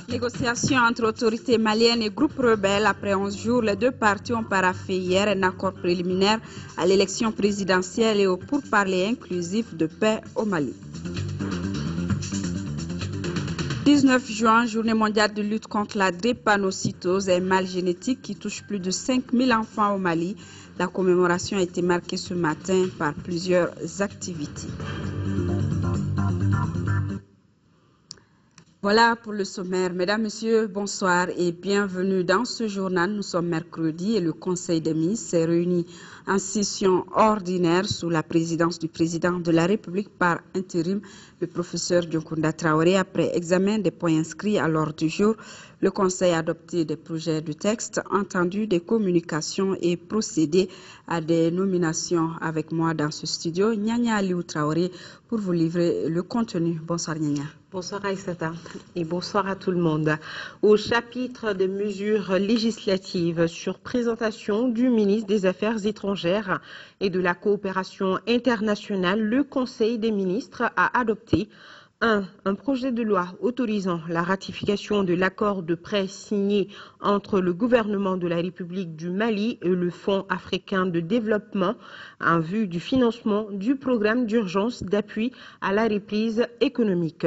Négociations entre autorités maliennes et groupes rebelles. Après 11 jours, les deux parties ont paraphé hier un accord préliminaire à l'élection présidentielle et au pourparlers inclusif de paix au Mali. 19 juin, journée mondiale de lutte contre la drépanocytose, un mal génétique qui touche plus de 5000 enfants au Mali. La commémoration a été marquée ce matin par plusieurs activités. Voilà pour le sommaire. Mesdames, Messieurs, bonsoir et bienvenue dans ce journal. Nous sommes mercredi et le Conseil des ministres s'est réuni en session ordinaire sous la présidence du président de la République par intérim, le professeur Dioncounda Traoré. Après examen des points inscrits à l'ordre du jour, le Conseil a adopté des projets de texte, entendu des communications et procédé à des nominations. Avec moi dans ce studio, Nyanya Aliou Traoré pour vous livrer le contenu. Bonsoir Nyanya. Bonsoir Aïssata et bonsoir à tout le monde. Au chapitre des mesures législatives sur présentation du ministre des Affaires étrangères et de la coopération internationale, le Conseil des ministres a adopté un projet de loi autorisant la ratification de l'accord de prêt signé entre le gouvernement de la République du Mali et le Fonds africain de développement en vue du financement du programme d'urgence d'appui à la reprise économique.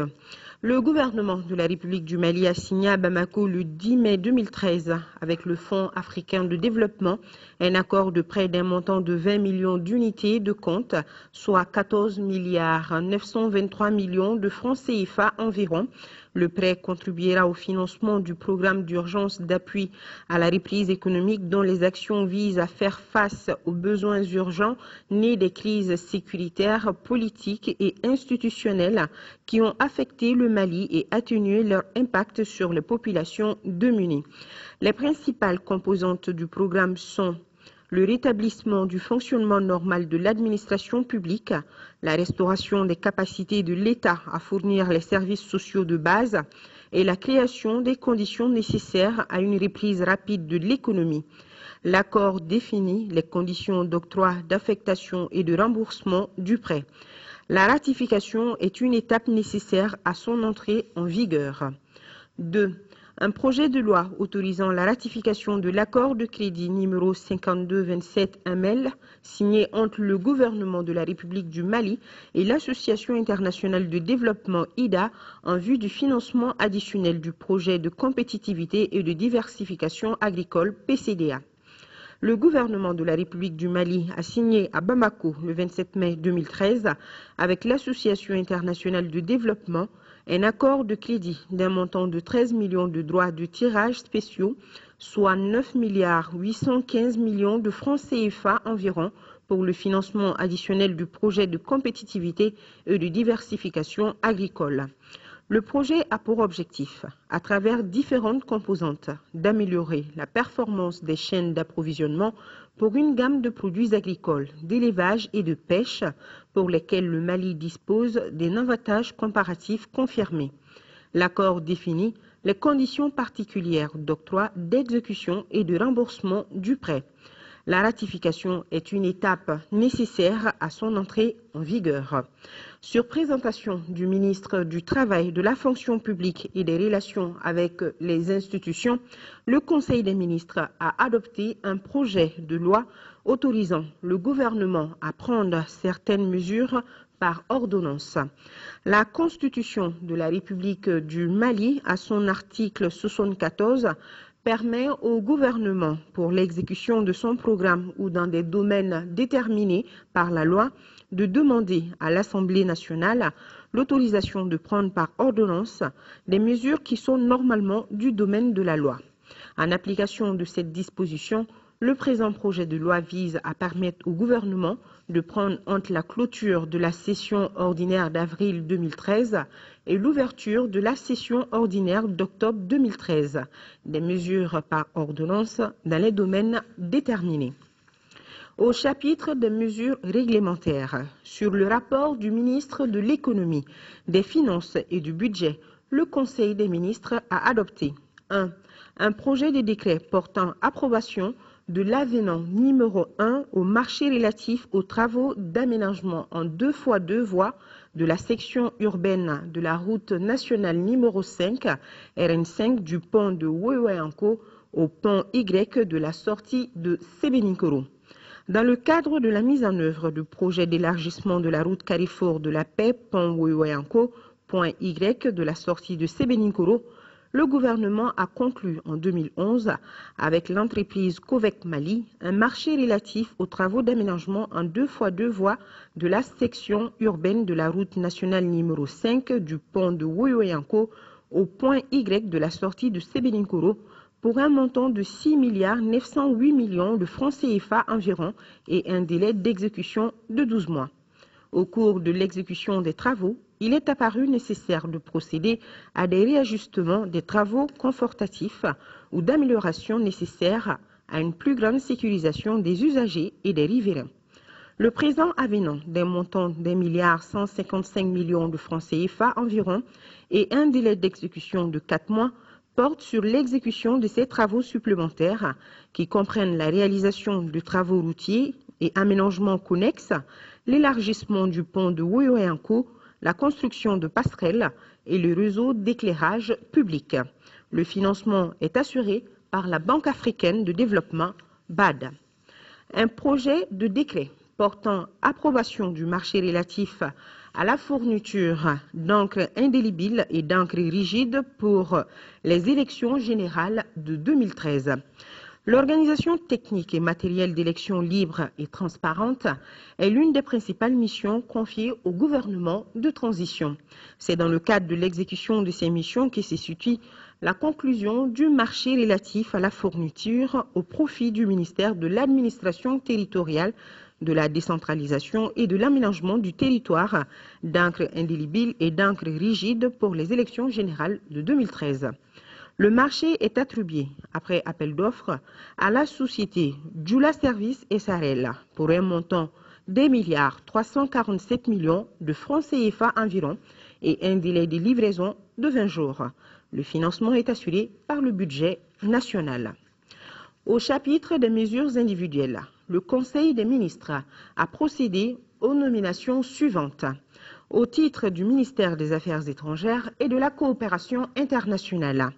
Le gouvernement de la République du Mali a signé à Bamako le 10 mai 2013 avec le Fonds africain de développement un accord de prêt d'un montant de 20 millions d'unités de compte, soit 14 milliards 923 millions de francs CFA environ. Le prêt contribuera au financement du programme d'urgence d'appui à la reprise économique dont les actions visent à faire face aux besoins urgents nés des crises sécuritaires, politiques et institutionnelles qui ont affecté le Mali et atténué leur impact sur les populations démunies. Les principales composantes du programme sont le rétablissement du fonctionnement normal de l'administration publique, la restauration des capacités de l'État à fournir les services sociaux de base et la création des conditions nécessaires à une reprise rapide de l'économie. L'accord définit les conditions d'octroi, d'affectation et de remboursement du prêt. La ratification est une étape nécessaire à son entrée en vigueur. 2. Un projet de loi autorisant la ratification de l'accord de crédit numéro 5227 ML signé entre le gouvernement de la République du Mali et l'Association internationale de développement IDA en vue du financement additionnel du projet de compétitivité et de diversification agricole PCDA. Le gouvernement de la République du Mali a signé à Bamako le 27 mai 2013 avec l'Association internationale de développement un accord de crédit d'un montant de 13 millions de droits de tirage spéciaux, soit 9 milliards 815 millions de francs CFA environ pour le financement additionnel du projet de compétitivité et de diversification agricole. Le projet a pour objectif, à travers différentes composantes, d'améliorer la performance des chaînes d'approvisionnement pour une gamme de produits agricoles, d'élevage et de pêche pour lesquels le Mali dispose d'un avantage comparatif confirmé. L'accord définit les conditions particulières d'octroi, d'exécution et de remboursement du prêt. La ratification est une étape nécessaire à son entrée en vigueur. Sur présentation du ministre du Travail, de la fonction publique et des relations avec les institutions, le Conseil des ministres a adopté un projet de loi autorisant le gouvernement à prendre certaines mesures par ordonnance. La Constitution de la République du Mali, à son article 74, permet au gouvernement, pour l'exécution de son programme ou dans des domaines déterminés par la loi, de demander à l'Assemblée nationale l'autorisation de prendre par ordonnance des mesures qui sont normalement du domaine de la loi. En application de cette disposition, le présent projet de loi vise à permettre au gouvernement de prendre entre la clôture de la session ordinaire d'avril 2013 et l'ouverture de la session ordinaire d'octobre 2013 des mesures par ordonnance dans les domaines déterminés. Au chapitre des mesures réglementaires, sur le rapport du ministre de l'Économie, des Finances et du Budget, le Conseil des ministres a adopté 1. Un projet de décret portant approbation de l'avenant numéro 1 au marché relatif aux travaux d'aménagement en 2x2 voies de la section urbaine de la route nationale numéro 5, RN5 du pont de Weweanko au pont Y de la sortie de Sebeninkoro. Dans le cadre de la mise en œuvre du projet d'élargissement de la route Carrefour de la Paix, pont Weweanko, point Y de la sortie de Sebeninkoro, le gouvernement a conclu en 2011 avec l'entreprise Covec Mali un marché relatif aux travaux d'aménagement en 2x2 voies de la section urbaine de la route nationale numéro 5 du pont de Weweanko au point Y de la sortie de Sebeninkoro pour un montant de 6,908 milliards de francs CFA environ et un délai d'exécution de 12 mois. Au cours de l'exécution des travaux, il est apparu nécessaire de procéder à des réajustements des travaux confortatifs ou d'améliorations nécessaires à une plus grande sécurisation des usagers et des riverains. Le présent avenant d'un montant d'1,155 milliards de francs CFA environ et un délai d'exécution de 4 mois porte sur l'exécution de ces travaux supplémentaires qui comprennent la réalisation de travaux routiers et aménagements connexes, l'élargissement du pont de Weweanko, la construction de passerelles et le réseau d'éclairage public. Le financement est assuré par la Banque africaine de développement, BAD. Un projet de décret portant approbation du marché relatif à la fourniture d'encre indélébile et d'encre rigide pour les élections générales de 2013. L'organisation technique et matérielle d'élections libres et transparentes est l'une des principales missions confiées au gouvernement de transition. C'est dans le cadre de l'exécution de ces missions que se situe la conclusion du marché relatif à la fourniture au profit du ministère de l'administration territoriale, de la décentralisation et de l'aménagement du territoire d'encre indélébile et d'encre rigide pour les élections générales de 2013. Le marché est attribué, après appel d'offres, à la société Jula Service SARL pour un montant d'1,347 milliards de francs CFA environ et un délai de livraison de 20 jours. Le financement est assuré par le budget national. Au chapitre des mesures individuelles, le Conseil des ministres a procédé aux nominations suivantes. Au titre du ministère des Affaires étrangères et de la coopération internationale,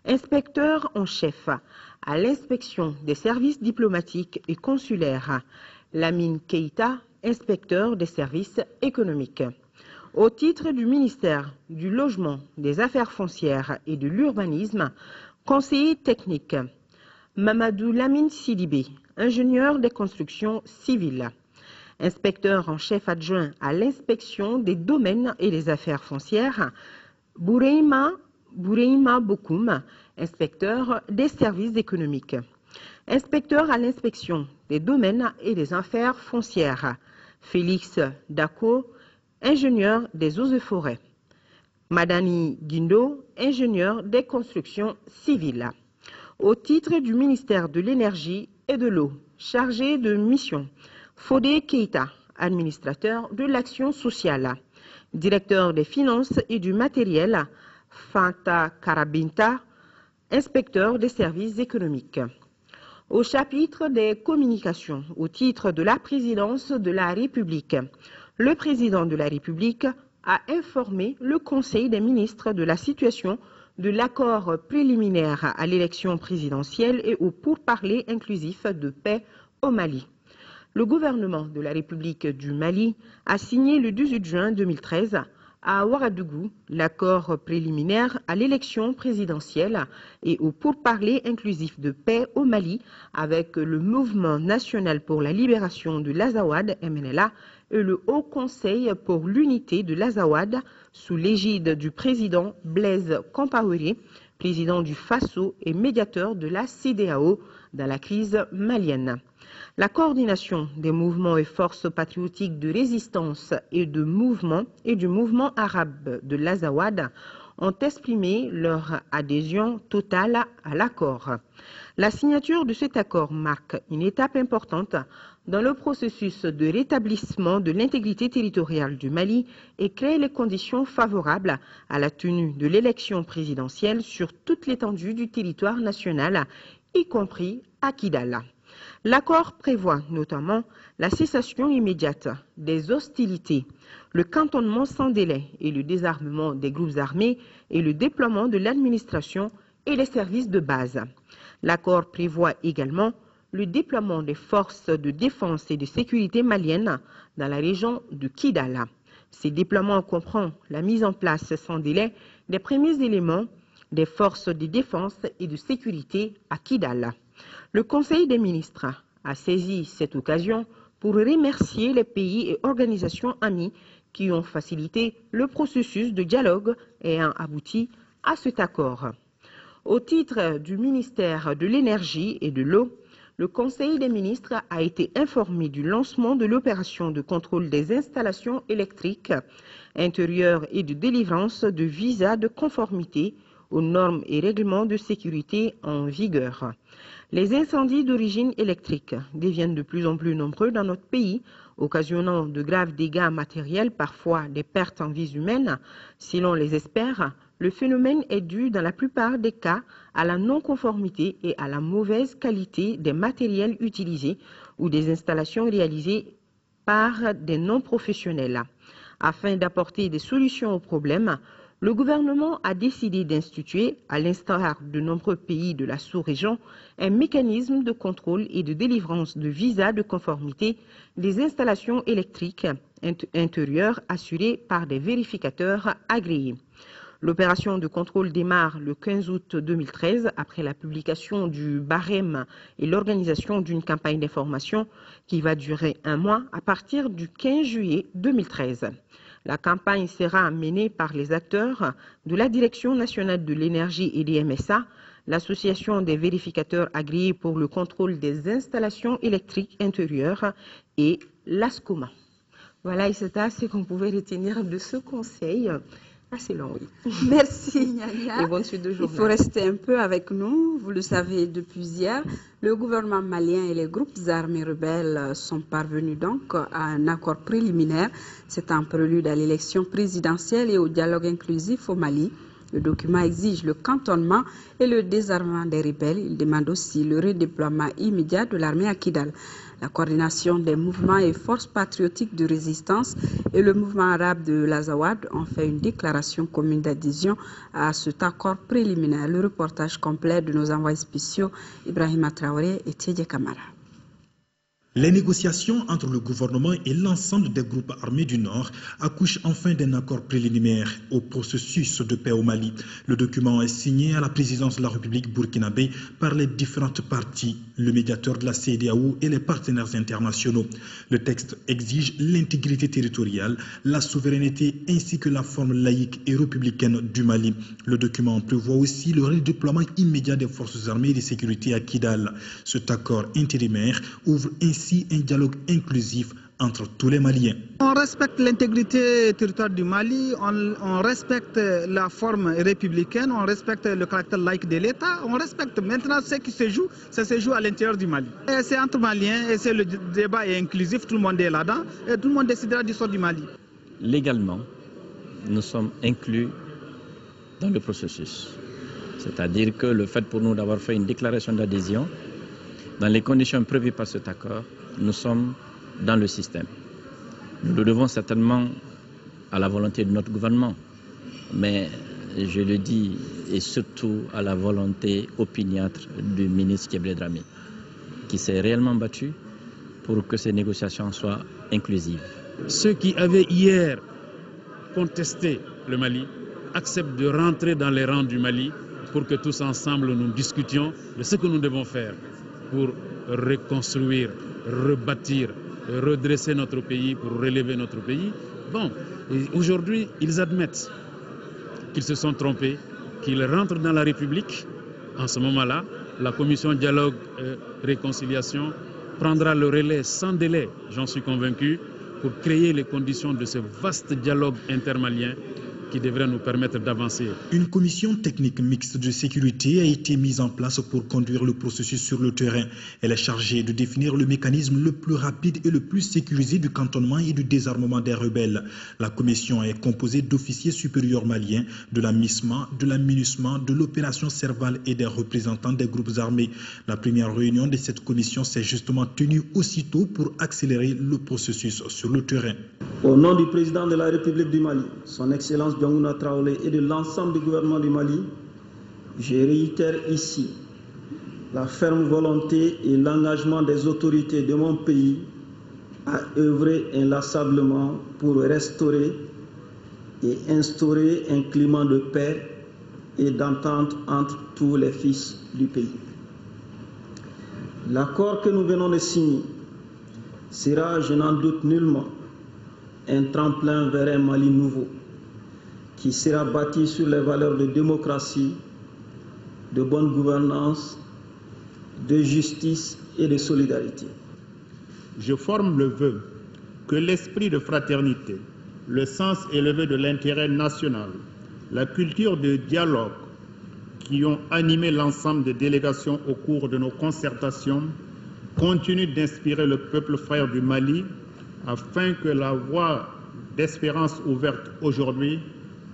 inspecteur en chef à l'inspection des services diplomatiques et consulaires, Lamine Keïta, inspecteur des services économiques. Au titre du ministère du Logement, des Affaires foncières et de l'Urbanisme, conseiller technique, Mamadou Lamine Sidibé, ingénieur des constructions civiles. Inspecteur en chef adjoint à l'inspection des domaines et des affaires foncières, Boureima Bokoum, inspecteur des services économiques. Inspecteur à l'inspection des domaines et des affaires foncières, Félix Dako, ingénieur des eaux et forêts. Madani Guindo, ingénieur des constructions civiles. Au titre du ministère de l'Énergie et de l'Eau, chargé de mission, Fodé Keïta, administrateur de l'action sociale. Directeur des finances et du matériel, Fanta Karabinta, inspecteur des services économiques. Au chapitre des communications, au titre de la présidence de la République, le président de la République a informé le Conseil des ministres de la situation de l'accord préliminaire à l'élection présidentielle et au pourparlers inclusif de paix au Mali. Le gouvernement de la République du Mali a signé le 18 juin 2013 à Ouagadougou l'accord préliminaire à l'élection présidentielle et au pourparlers inclusif de paix au Mali avec le Mouvement national pour la libération de l'Azawad, MNLA, et le Haut Conseil pour l'unité de l'Azawad sous l'égide du président Blaise Compaoré, président du FASO et médiateur de la CEDEAO dans la crise malienne. La coordination des mouvements et forces patriotiques de résistance et du mouvement arabe de l'Azawad ont exprimé leur adhésion totale à l'accord. La signature de cet accord marque une étape importante dans le processus de rétablissement de l'intégrité territoriale du Mali et crée les conditions favorables à la tenue de l'élection présidentielle sur toute l'étendue du territoire national, y compris à Kidal. L'accord prévoit notamment la cessation immédiate des hostilités, le cantonnement sans délai et le désarmement des groupes armés et le déploiement de l'administration et les services de base. L'accord prévoit également le déploiement des forces de défense et de sécurité maliennes dans la région de Kidal. Ces déploiements comprennent la mise en place sans délai des premiers éléments des forces de défense et de sécurité à Kidal. Le Conseil des ministres a saisi cette occasion pour remercier les pays et organisations amies qui ont facilité le processus de dialogue ayant abouti à cet accord. Au titre du ministère de l'Énergie et de l'Eau, le Conseil des ministres a été informé du lancement de l'opération de contrôle des installations électriques intérieures et de délivrance de visas de conformité aux normes et règlements de sécurité en vigueur. Les incendies d'origine électrique deviennent de plus en plus nombreux dans notre pays, occasionnant de graves dégâts matériels, parfois des pertes en vies humaines. Selon les experts, le phénomène est dû dans la plupart des cas à la non-conformité et à la mauvaise qualité des matériels utilisés ou des installations réalisées par des non-professionnels. Afin d'apporter des solutions aux problèmes, le gouvernement a décidé d'instituer, à l'instar de nombreux pays de la sous-région, un mécanisme de contrôle et de délivrance de visas de conformité des installations électriques intérieures assurées par des vérificateurs agréés. L'opération de contrôle démarre le 15 août 2013 après la publication du barème et l'organisation d'une campagne d'information qui va durer un mois à partir du 15 juillet 2013. La campagne sera menée par les acteurs de la Direction nationale de l'énergie et des MSA, l'Association des vérificateurs agréés pour le contrôle des installations électriques intérieures et l'ASCOMA. Voilà, Issata, ce qu'on pouvait retenir de ce conseil. Assez long, oui. Merci, Nyanya. Et bonne suite de journée. Il faut rester un peu avec nous. Vous le savez depuis hier, le gouvernement malien et les groupes armés rebelles sont parvenus donc à un accord préliminaire. C'est un prélude à l'élection présidentielle et au dialogue inclusif au Mali. Le document exige le cantonnement et le désarmement des rebelles. Il demande aussi le redéploiement immédiat de l'armée à Kidal. La coordination des mouvements et forces patriotiques de résistance et le mouvement arabe de l'Azawad ont fait une déclaration commune d'adhésion à cet accord préliminaire. Le reportage complet de nos envoyés spéciaux Ibrahima Traoré et Tiedje Kamara. Les négociations entre le gouvernement et l'ensemble des groupes armés du Nord accouchent enfin d'un accord préliminaire au processus de paix au Mali. Le document est signé à la présidence de la République burkinabé par les différentes parties, le médiateur de la CEDEAO et les partenaires internationaux. Le texte exige l'intégrité territoriale, la souveraineté ainsi que la forme laïque et républicaine du Mali. Le document prévoit aussi le redéploiement immédiat des forces armées et de sécurité à Kidal. Cet accord intérimaire ouvre ainsi un dialogue inclusif entre tous les Maliens. On respecte l'intégrité territoriale du Mali, on respecte la forme républicaine, on respecte le caractère laïque de l'État, on respecte maintenant ce qui se joue, ça se joue à l'intérieur du Mali. C'est entre Maliens et le débat est inclusif, tout le monde est là-dedans et tout le monde décidera du sort du Mali. Légalement, nous sommes inclus dans le processus. C'est-à-dire que le fait pour nous d'avoir fait une déclaration d'adhésion, dans les conditions prévues par cet accord, nous sommes dans le système. Nous le devons certainement à la volonté de notre gouvernement, mais je le dis, et surtout à la volonté opiniâtre du ministre Kéblé Dramé, qui s'est réellement battu pour que ces négociations soient inclusives. Ceux qui avaient hier contesté le Mali acceptent de rentrer dans les rangs du Mali pour que tous ensemble nous discutions de ce que nous devons faire pour reconstruire, rebâtir, redresser notre pays, pour relever notre pays. Bon, aujourd'hui, ils admettent qu'ils se sont trompés, qu'ils rentrent dans la République. En ce moment-là, la commission dialogue et réconciliation prendra le relais sans délai, j'en suis convaincu, pour créer les conditions de ce vaste dialogue intermalien qui devrait nous permettre d'avancer. Une commission technique mixte de sécurité a été mise en place pour conduire le processus sur le terrain. Elle est chargée de définir le mécanisme le plus rapide et le plus sécurisé du cantonnement et du désarmement des rebelles. La commission est composée d'officiers supérieurs maliens, de la MISMA, de la MINUSMA, de l'opération Serval et des représentants des groupes armés. La première réunion de cette commission s'est justement tenue aussitôt pour accélérer le processus sur le terrain. Au nom du président de la République du Mali, son Excellence Biangouna Traoré et de l'ensemble du gouvernement du Mali, je réitère ici la ferme volonté et l'engagement des autorités de mon pays à œuvrer inlassablement pour restaurer et instaurer un climat de paix et d'entente entre tous les fils du pays. L'accord que nous venons de signer sera, je n'en doute nullement, un tremplin vers un Mali nouveau qui sera bâti sur les valeurs de démocratie, de bonne gouvernance, de justice et de solidarité. Je forme le vœu que l'esprit de fraternité, le sens élevé de l'intérêt national, la culture de dialogue qui ont animé l'ensemble des délégations au cours de nos concertations continuent d'inspirer le peuple frère du Mali afin que la voie d'espérance ouverte aujourd'hui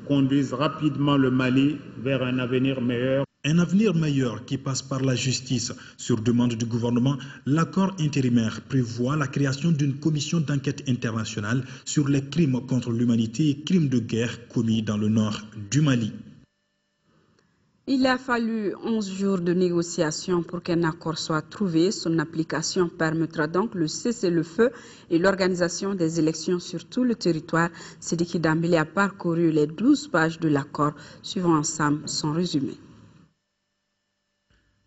conduise rapidement le Mali vers un avenir meilleur. Un avenir meilleur qui passe par la justice. Sur demande du gouvernement, l'accord intérimaire prévoit la création d'une commission d'enquête internationale sur les crimes contre l'humanité et crimes de guerre commis dans le nord du Mali. Il a fallu 11 jours de négociations pour qu'un accord soit trouvé. Son application permettra donc le cessez-le-feu et l'organisation des élections sur tout le territoire. Sidiki Dambélé a parcouru les 12 pages de l'accord. Suivons ensemble son résumé.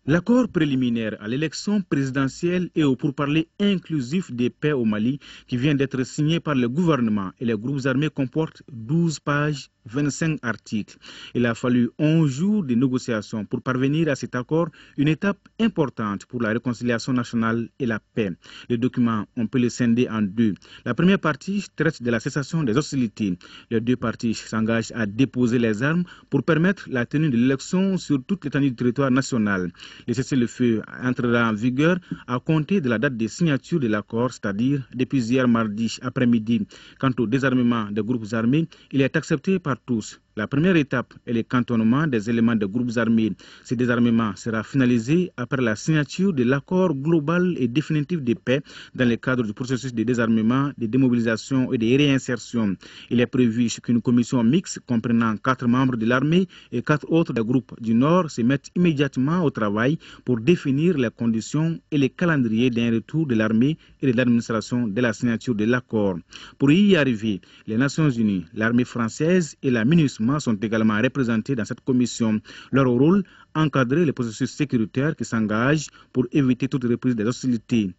L'accord préliminaire à l'élection présidentielle et au pourparlers inclusif des paix au Mali qui vient d'être signé par le gouvernement et les groupes armés comporte 12 pages, 25 articles. Il a fallu 11 jours de négociations pour parvenir à cet accord, une étape importante pour la réconciliation nationale et la paix. Le document, on peut le scinder en deux. La première partie traite de la cessation des hostilités. Les deux parties s'engagent à déposer les armes pour permettre la tenue de l'élection sur toute l'étendue du territoire national. Le cessez-le-feu entrera en vigueur à compter de la date de signature de l'accord, c'est-à-dire depuis hier mardi après-midi. Quant au désarmement des groupes armés, il est accepté par tous. La première étape est le cantonnement des éléments des groupes armés. Ce désarmement sera finalisé après la signature de l'accord global et définitif de paix dans le cadre du processus de désarmement, de démobilisation et de réinsertion. Il est prévu qu'une commission mixte comprenant 4 membres de l'armée et 4 autres des groupes du Nord se mettent immédiatement au travail pour définir les conditions et les calendriers d'un retour de l'armée et de l'administration de la signature de l'accord. Pour y arriver, les Nations Unies, l'armée française et la MINUSMA sont également représentés dans cette commission. Leur rôle, encadrer le processus sécuritaire qui s'engage pour éviter toute reprise des hostilités.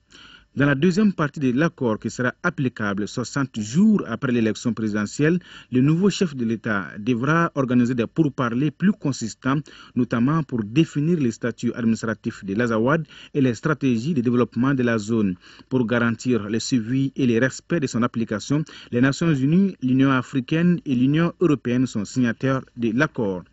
Dans la deuxième partie de l'accord qui sera applicable 60 jours après l'élection présidentielle, le nouveau chef de l'État devra organiser des pourparlers plus consistants, notamment pour définir les statuts administratifs de l'Azawad et les stratégies de développement de la zone. Pour garantir le suivi et le respect de son application, les Nations Unies, l'Union africaine et l'Union européenne sont signataires de l'accord.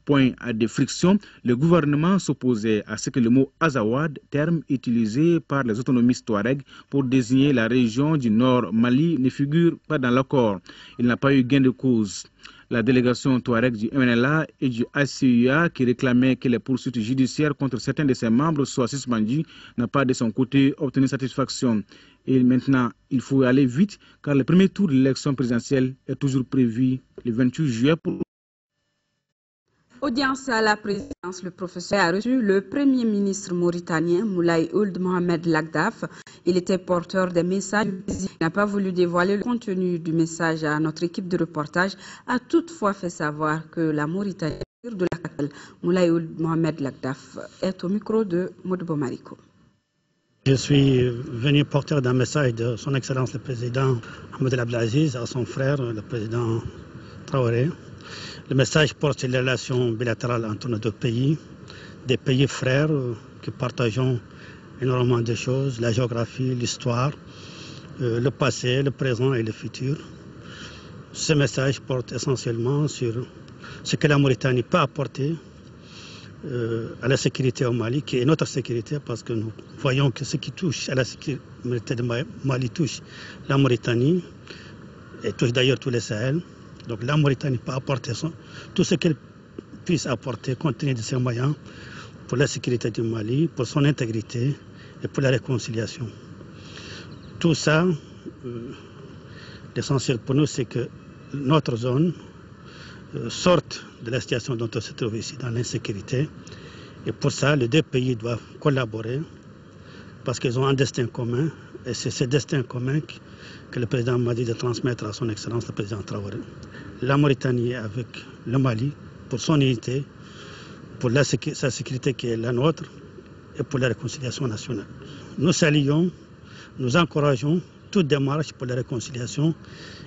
Point de friction, le gouvernement s'opposait à ce que le mot Azawad, terme utilisé par les autonomistes Touareg pour désigner la région du Nord Mali, ne figure pas dans l'accord. Il n'a pas eu gain de cause. La délégation Touareg du MNLA et du ACUA qui réclamait que les poursuites judiciaires contre certains de ses membres soient suspendues n'a pas de son côté obtenu satisfaction. Et maintenant, il faut aller vite car le premier tour de l'élection présidentielle est toujours prévu le 28 juillet pour... Audience à la présidence, le professeur a reçu le premier ministre mauritanien Moulay Ould Mohamed Lagdaf. Il était porteur des messages. Il n'a pas voulu dévoiler le contenu du message à notre équipe de reportage, a toutefois fait savoir que la Mauritanie de la capitale, Moulay Ould Mohamed Lagdaf, est au micro de Modbo Mariko. Je suis venu porteur d'un message de son Excellence le Président Ahmed El Abdelaziz à son frère, le Président Traoré. Le message porte sur les relations bilatérales entre nos deux pays, des pays frères qui partageons énormément de choses, la géographie, l'histoire, le passé, le présent et le futur. Ce message porte essentiellement sur ce que la Mauritanie peut apporter à la sécurité au Mali, qui est notre sécurité, parce que nous voyons que ce qui touche à la sécurité du Mali touche la Mauritanie et touche d'ailleurs tous les Sahel. Donc la Mauritanie peut apporter tout ce qu'elle puisse apporter compte tenu de ses moyens pour la sécurité du Mali, pour son intégrité et pour la réconciliation. Tout ça, l'essentiel pour nous, c'est que notre zone sorte de la situation dont on se trouve ici, dans l'insécurité. Et pour ça, les deux pays doivent collaborer parce qu'ils ont un destin commun. Et c'est ce destin commun que le président m'a dit de transmettre à son Excellence le président Traoré. La Mauritanie avec le Mali pour son unité, pour sa sécurité qui est la nôtre et pour la réconciliation nationale. Nous saluons, nous encourageons toute démarche pour la réconciliation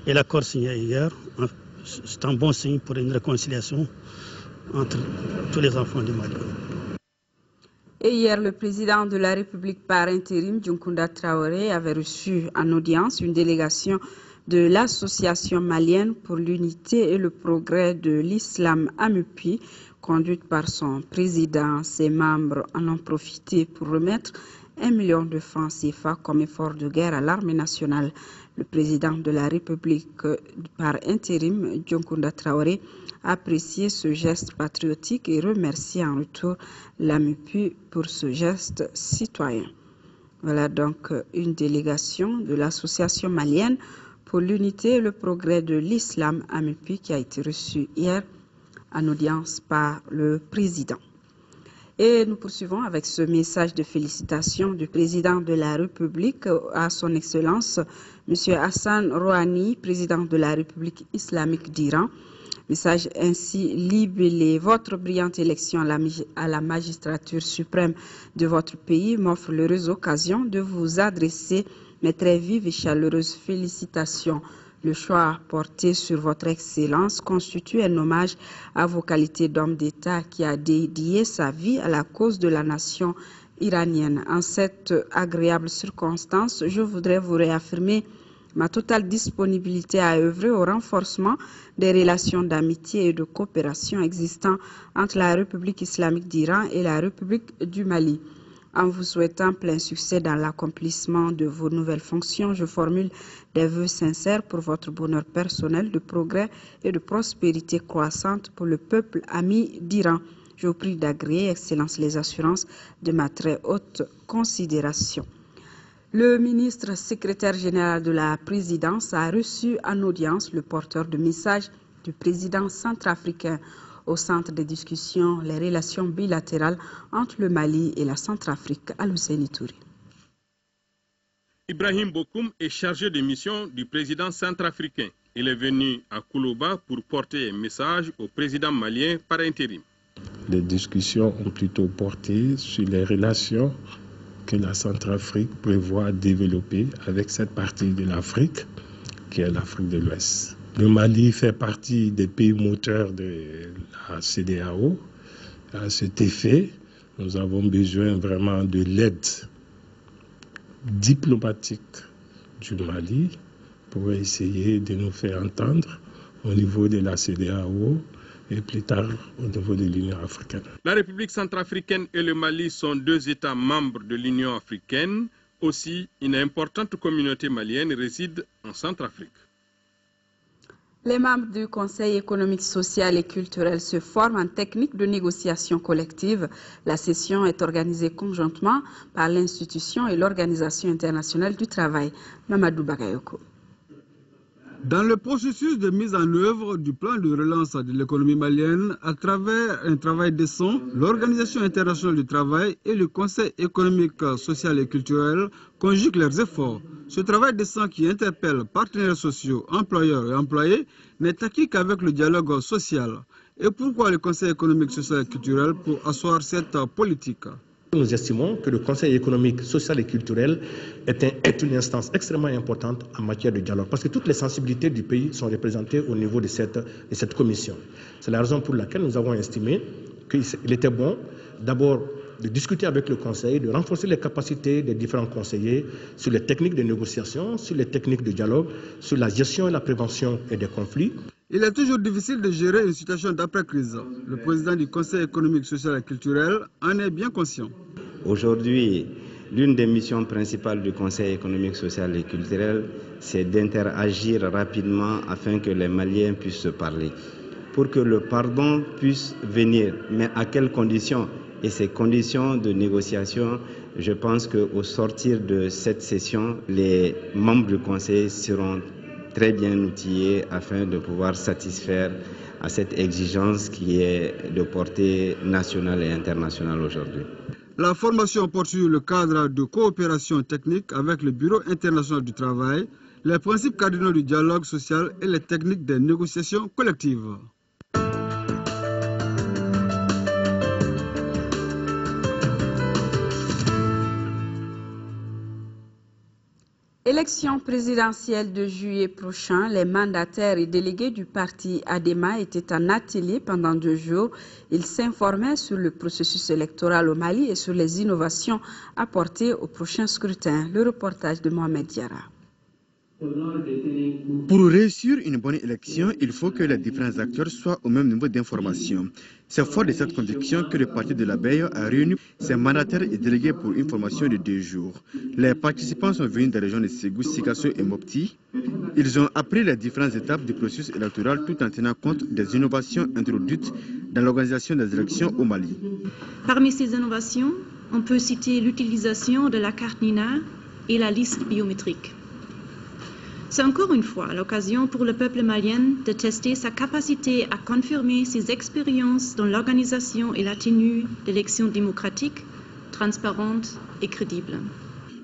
et l'accord signé hier. C'est un bon signe pour une réconciliation entre tous les enfants du Mali. Et hier, le président de la République par intérim, Dioncounda Traoré, avait reçu en audience une délégation de l'Association malienne pour l'unité et le progrès de l'islam AMUPI, conduite par son président. Ses membres en ont profité pour remettre 1 million de francs CFA comme effort de guerre à l'armée nationale. Le président de la République par intérim, Dioncounda Traoré, a apprécié ce geste patriotique et remercié en retour l'AMUPI pour ce geste citoyen. Voilà donc une délégation de l'Association malienne pour l'unité et le progrès de l'islam AMUPI qui a été reçue hier en audience par le président. Et nous poursuivons avec ce message de félicitations du président de la République à son Excellence, M. Hassan Rouhani, président de la République islamique d'Iran. Message ainsi libellé: votre brillante élection à la magistrature suprême de votre pays m'offre l'heureuse occasion de vous adresser mes très vives et chaleureuses félicitations. Le choix porté sur votre excellence constitue un hommage à vos qualités d'homme d'État qui a dédié sa vie à la cause de la nation iranienne. En cette agréable circonstance, je voudrais vous réaffirmer ma totale disponibilité à œuvrer au renforcement des relations d'amitié et de coopération existant entre la République islamique d'Iran et la République du Mali. En vous souhaitant plein succès dans l'accomplissement de vos nouvelles fonctions, je formule des vœux sincères pour votre bonheur personnel, de progrès et de prospérité croissante pour le peuple ami d'Iran. Je vous prie d'agréer, Excellence, les assurances de ma très haute considération. Le ministre secrétaire général de la présidence a reçu en audience le porteur de message du président centrafricain. Au centre des discussions, les relations bilatérales entre le Mali et la Centrafrique. Al-Husseini Touré. Ibrahim Bokoum est chargé de mission du président centrafricain. Il est venu à Koulouba pour porter un message au président malien par intérim. Les discussions ont plutôt porté sur les relations que la Centrafrique prévoit développer avec cette partie de l'Afrique, qui est l'Afrique de l'Ouest. Le Mali fait partie des pays moteurs de la CEDEAO. À cet effet, nous avons besoin vraiment de l'aide diplomatique du Mali pour essayer de nous faire entendre au niveau de la CEDEAO et plus tard au niveau de l'Union africaine. La République centrafricaine et le Mali sont deux États membres de l'Union africaine. Aussi, une importante communauté malienne réside en Centrafrique. Les membres du Conseil économique, social et culturel se forment en technique de négociation collective. La session est organisée conjointement par l'institution et l'Organisation internationale du travail. Mamadou Bagayoko. Dans le processus de mise en œuvre du plan de relance de l'économie malienne, à travers un travail décent, l'Organisation internationale du travail et le Conseil économique, social et culturel conjuguent leurs efforts. Ce travail décent qui interpelle partenaires sociaux, employeurs et employés n'est acquis qu'avec le dialogue social. Et pourquoi le Conseil économique, social et culturel pour asseoir cette politique? Nous estimons que le Conseil économique, social et culturel est une instance extrêmement importante en matière de dialogue parce que toutes les sensibilités du pays sont représentées au niveau de cette commission. C'est la raison pour laquelle nous avons estimé qu'il était bon d'abord de discuter avec le Conseil, de renforcer les capacités des différents conseillers sur les techniques de négociation, sur les techniques de dialogue, sur la gestion et la prévention et des conflits. Il est toujours difficile de gérer une situation d'après-crise. Le président du Conseil économique, social et culturel en est bien conscient. Aujourd'hui, l'une des missions principales du Conseil économique, social et culturel, c'est d'interagir rapidement afin que les Maliens puissent se parler. Pour que le pardon puisse venir, mais à quelles conditions? Et ces conditions de négociation, je pense qu'au sortir de cette session, les membres du Conseil seront très bien outillés afin de pouvoir satisfaire à cette exigence qui est de portée nationale et internationale aujourd'hui. La formation porte sur le cadre de coopération technique avec le Bureau international du travail, les principes cardinaux du dialogue social et les techniques des négociations collectives. Élection présidentielle de juillet prochain, les mandataires et délégués du parti ADEMA étaient en atelier pendant 2 jours. Ils s'informaient sur le processus électoral au Mali et sur les innovations apportées au prochain scrutin. Le reportage de Mohamed Diarra. Pour réussir une bonne élection, il faut que les différents acteurs soient au même niveau d'information. C'est fort de cette conviction que le parti de l'abeille a réuni ses mandataires et délégués pour une formation de 2 jours. Les participants sont venus des régions de Ségou, Sikasso et Mopti. Ils ont appris les différentes étapes du processus électoral tout en tenant compte des innovations introduites dans l'organisation des élections au Mali. Parmi ces innovations, on peut citer l'utilisation de la carte NINA et la liste biométrique. C'est encore une fois l'occasion pour le peuple malien de tester sa capacité à confirmer ses expériences dans l'organisation et la tenue d'élections démocratiques, transparentes et crédibles.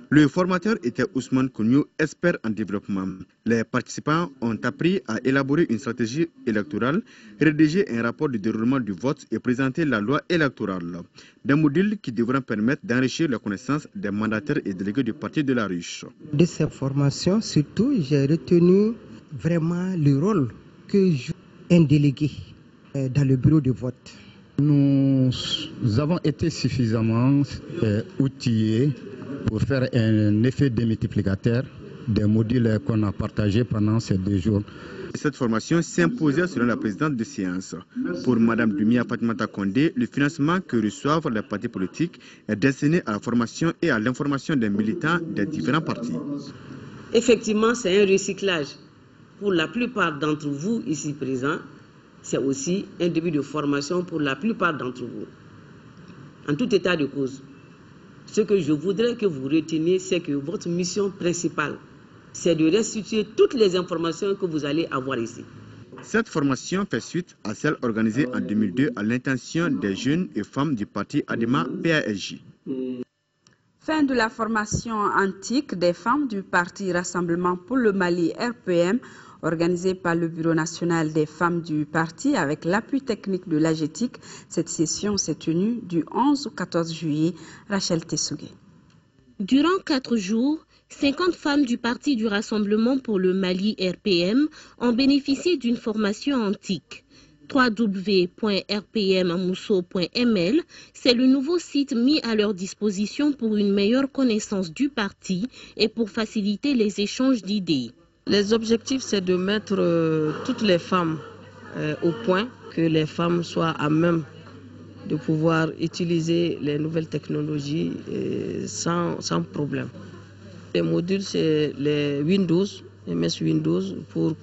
Le formateur était Ousmane Kounio, expert en développement. Les participants ont appris à élaborer une stratégie électorale, rédiger un rapport de déroulement du vote et présenter la loi électorale. Des modules qui devront permettre d'enrichir la connaissance des mandataires et délégués du parti de la Ruche. De cette formation, surtout, j'ai retenu vraiment le rôle que joue un délégué dans le bureau de vote. Nous avons été suffisamment outillés pour faire un effet démultiplicateur des modules qu'on a partagés pendant ces 2 jours. Cette formation s'imposait selon la présidente de séance. Pour Mme Dumia Fatimata Kondé, le financement que reçoivent les partis politiques est destiné à la formation et à l'information des militants des différents partis. Effectivement, c'est un recyclage. Pour la plupart d'entre vous ici présents, c'est aussi un début de formation pour la plupart d'entre vous. En tout état de cause. Ce que je voudrais que vous reteniez, c'est que votre mission principale, c'est de restituer toutes les informations que vous allez avoir ici. Cette formation fait suite à celle organisée en 2002 à l'intention des jeunes et femmes du parti ADEMA PASJ. Fin de la formation antique des femmes du parti Rassemblement pour le Mali RPM, organisée par le Bureau national des femmes du parti avec l'appui technique de l'AGETIC. Cette session s'est tenue du 11 au 14 juillet. Rachel Tessougué. Durant 4 jours, 50 femmes du parti du Rassemblement pour le Mali RPM ont bénéficié d'une formation antique. www.rpmamousso.ml, c'est le nouveau site mis à leur disposition pour une meilleure connaissance du parti et pour faciliter les échanges d'idées. Les objectifs, c'est de mettre toutes les femmes au point, que les femmes soient à même de pouvoir utiliser les nouvelles technologies sans problème. Les modules, c'est les Windows, MS Windows, pour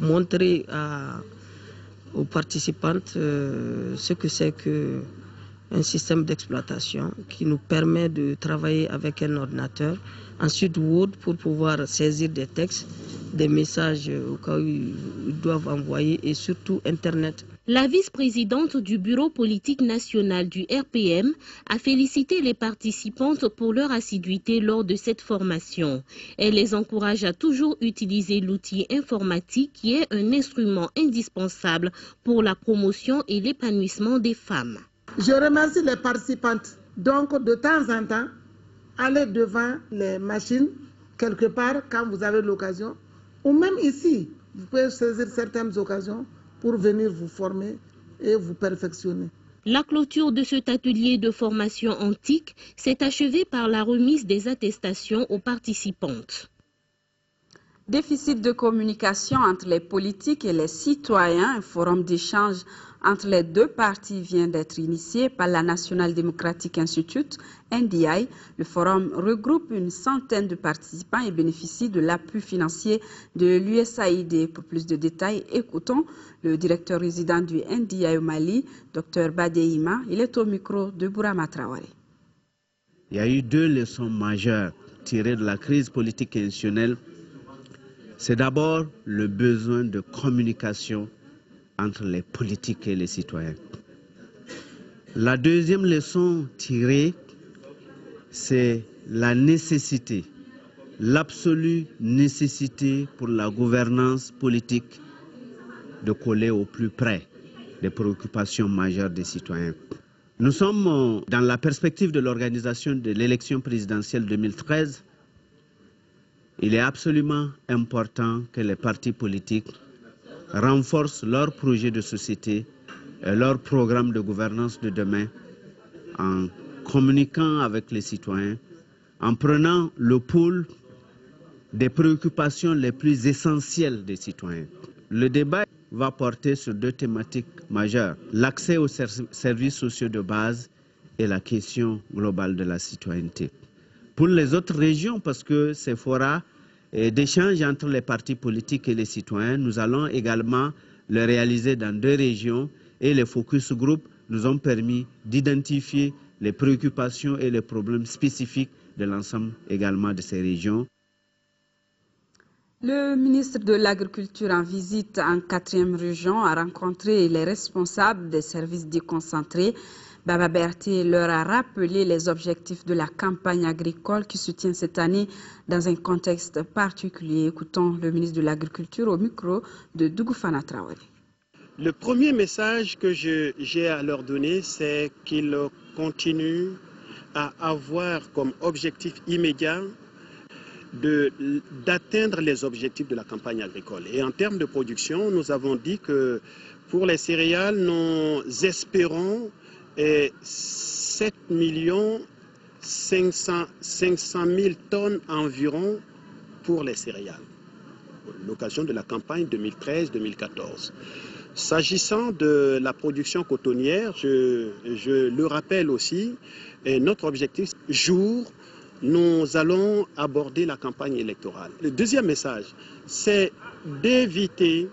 montrer aux participantes ce que c'est qu'un système d'exploitation qui nous permet de travailler avec un ordinateur. Ensuite, Word pour pouvoir saisir des textes, des messages au cas où ils doivent envoyer et surtout Internet. La vice-présidente du bureau politique national du RPM a félicité les participantes pour leur assiduité lors de cette formation. Elle les encourage à toujours utiliser l'outil informatique qui est un instrument indispensable pour la promotion et l'épanouissement des femmes. Je remercie les participantes. Donc, de temps en temps, allez devant les machines, quelque part, quand vous avez l'occasion, ou même ici, vous pouvez saisir certaines occasions pour venir vous former et vous perfectionner. La clôture de cet atelier de formation antique s'est achevée par la remise des attestations aux participantes. Déficit de communication entre les politiques et les citoyens, un forum d'échange entre les deux parties vient d'être initié par la National Democratic Institute, NDI. Le forum regroupe une centaine de participants et bénéficie de l'appui financier de l'USAID. Pour plus de détails, écoutons le directeur résident du NDI au Mali, Dr Badeima. Il est au micro de Bourama Traoré. Il y a eu deux leçons majeures tirées de la crise politique et institutionnelle. C'est d'abord le besoin de communication entre les politiques et les citoyens. La deuxième leçon tirée, c'est la nécessité, l'absolue nécessité pour la gouvernance politique de coller au plus près des préoccupations majeures des citoyens. Nous sommes dans la perspective de l'organisation de l'élection présidentielle 2013. Il est absolument important que les partis politiques renforcent leurs projets de société et leur programme de gouvernance de demain en communiquant avec les citoyens, en prenant le pouls des préoccupations les plus essentielles des citoyens. Le débat va porter sur deux thématiques majeures, l'accès aux services sociaux de base et la question globale de la citoyenneté. Pour les autres régions, parce que ces forats d'échange entre les partis politiques et les citoyens, nous allons également le réaliser dans deux régions et les focus group nous ont permis d'identifier les préoccupations et les problèmes spécifiques de l'ensemble également de ces régions. Le ministre de l'Agriculture en visite en 4e région a rencontré les responsables des services déconcentrés. Baba Berté leur a rappelé les objectifs de la campagne agricole qui se tient cette année dans un contexte particulier. Écoutons le ministre de l'Agriculture au micro de Dougoufana Traoré. Le premier message que j'ai à leur donner, c'est qu'ils continuent à avoir comme objectif immédiat d'atteindre les objectifs de la campagne agricole. Et en termes de production, nous avons dit que pour les céréales, nous espérons 7 500 000 tonnes environ pour les céréales, à l'occasion de la campagne 2013-2014. S'agissant de la production cotonnière, je le rappelle aussi, notre objectif, nous allons aborder la campagne électorale. Le deuxième message, c'est d'éviter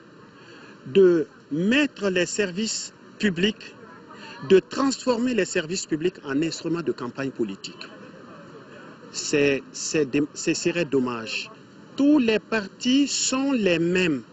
de mettre les services publics, de transformer les services publics en instruments de campagne politique. Ce serait dommage. Tous les partis sont les mêmes.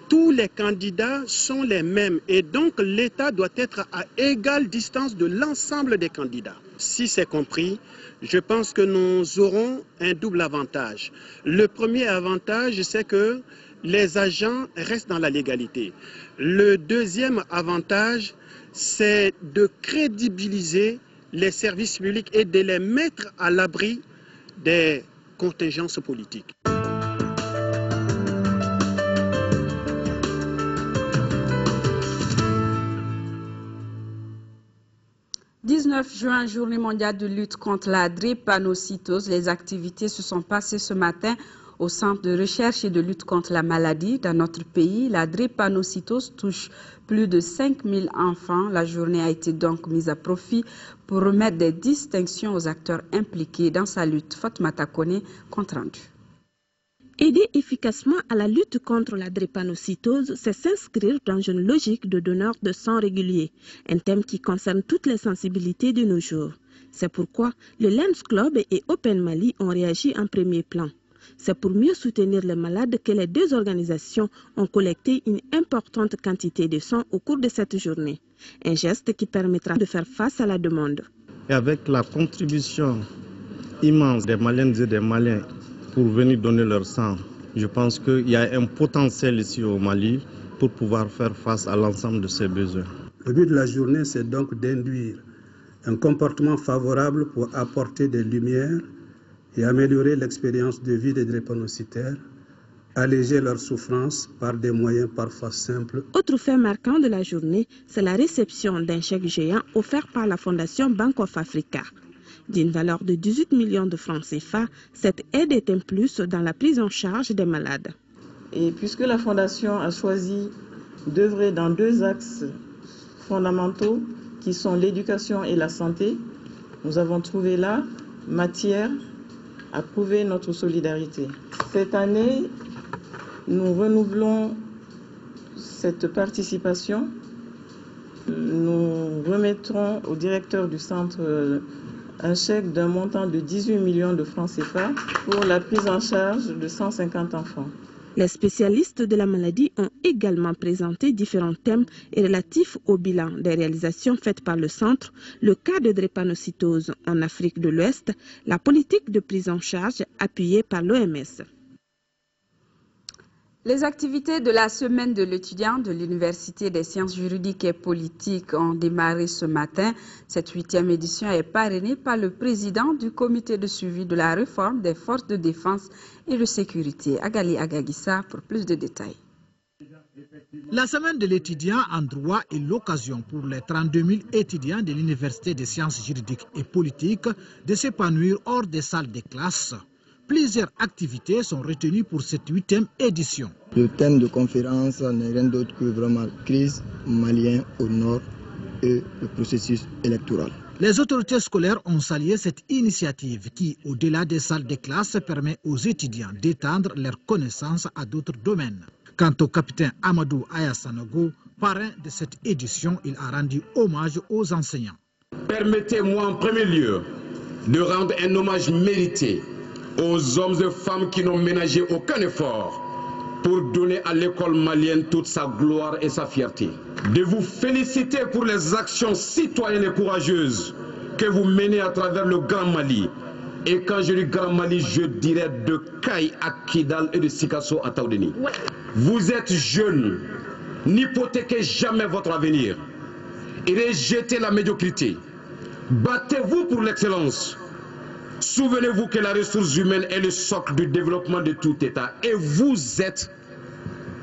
Tous les candidats sont les mêmes. Et donc l'État doit être à égale distance de l'ensemble des candidats. Si c'est compris, je pense que nous aurons un double avantage. Le premier avantage, c'est que les agents restent dans la légalité. Le deuxième avantage, c'est de crédibiliser les services publics et de les mettre à l'abri des contingences politiques. « 19 juin, journée mondiale de lutte contre la drépanocytose. Les activités se sont passées ce matin au Centre de recherche et de lutte contre la maladie. Dans notre pays, la drépanocytose touche plus de 5000 enfants. La journée a été donc mise à profit pour remettre des distinctions aux acteurs impliqués dans sa lutte. Fatmata Kone, compte rendu. Aider efficacement à la lutte contre la drépanocytose, c'est s'inscrire dans une logique de donneur de sang régulier, un thème qui concerne toutes les sensibilités de nos jours. C'est pourquoi le Lions Club et Open Mali ont réagi en premier plan. C'est pour mieux soutenir les malades que les deux organisations ont collecté une importante quantité de sang au cours de cette journée. Un geste qui permettra de faire face à la demande. Et avec la contribution immense des Maliennes et des Maliens pour venir donner leur sang, je pense qu'il y a un potentiel ici au Mali pour pouvoir faire face à l'ensemble de ces besoins. Le but de la journée, c'est donc d'induire un comportement favorable pour apporter des lumières et améliorer l'expérience de vie des drépanocytaires alléger leur souffrance par des moyens parfois simples. Autre fait marquant de la journée, c'est la réception d'un chèque géant offert par la Fondation Bank of Africa. D'une valeur de 18 millions de francs CFA, cette aide est un plus dans la prise en charge des malades. Et puisque la Fondation a choisi d'œuvrer dans deux axes fondamentaux qui sont l'éducation et la santé, nous avons trouvé là matière à prouver notre solidarité. Cette année, nous renouvelons cette participation. Nous remettrons au directeur du centre un chèque d'un montant de 18 millions de francs CFA pour la prise en charge de 150 enfants. Les spécialistes de la maladie ont également présenté différents thèmes relatifs au bilan des réalisations faites par le centre, le cas de drépanocytose en Afrique de l'Ouest, la politique de prise en charge appuyée par l'OMS. Les activités de la semaine de l'étudiant de l'Université des sciences juridiques et politiques ont démarré ce matin. Cette 8e édition est parrainée par le président du comité de suivi de la réforme des forces de défense et de sécurité, Agali Agagissa, pour plus de détails. La semaine de l'étudiant en droit est l'occasion pour les 32 000 étudiants de l'Université des sciences juridiques et politiques de s'épanouir hors des salles de classe. Plusieurs activités sont retenues pour cette 8e édition. Le thème de conférence n'est rien d'autre que vraiment crise malienne au nord et le processus électoral. Les autorités scolaires ont salué cette initiative qui, au-delà des salles de classe, permet aux étudiants d'étendre leurs connaissances à d'autres domaines. Quant au capitaine Amadou Ayassanogo, parrain de cette édition, il a rendu hommage aux enseignants. Permettez-moi en premier lieu de rendre un hommage mérité aux hommes et femmes qui n'ont ménagé aucun effort pour donner à l'école malienne toute sa gloire et sa fierté. De vous féliciter pour les actions citoyennes et courageuses que vous menez à travers le Grand Mali. Et quand je dis Grand Mali, je dirais de Kaï à Kidal et de Sikasso à Taoudeni. Ouais. Vous êtes jeunes, n'hypothéquez jamais votre avenir et rejetez la médiocrité. Battez-vous pour l'excellence. Souvenez-vous que la ressource humaine est le socle du développement de tout État et vous êtes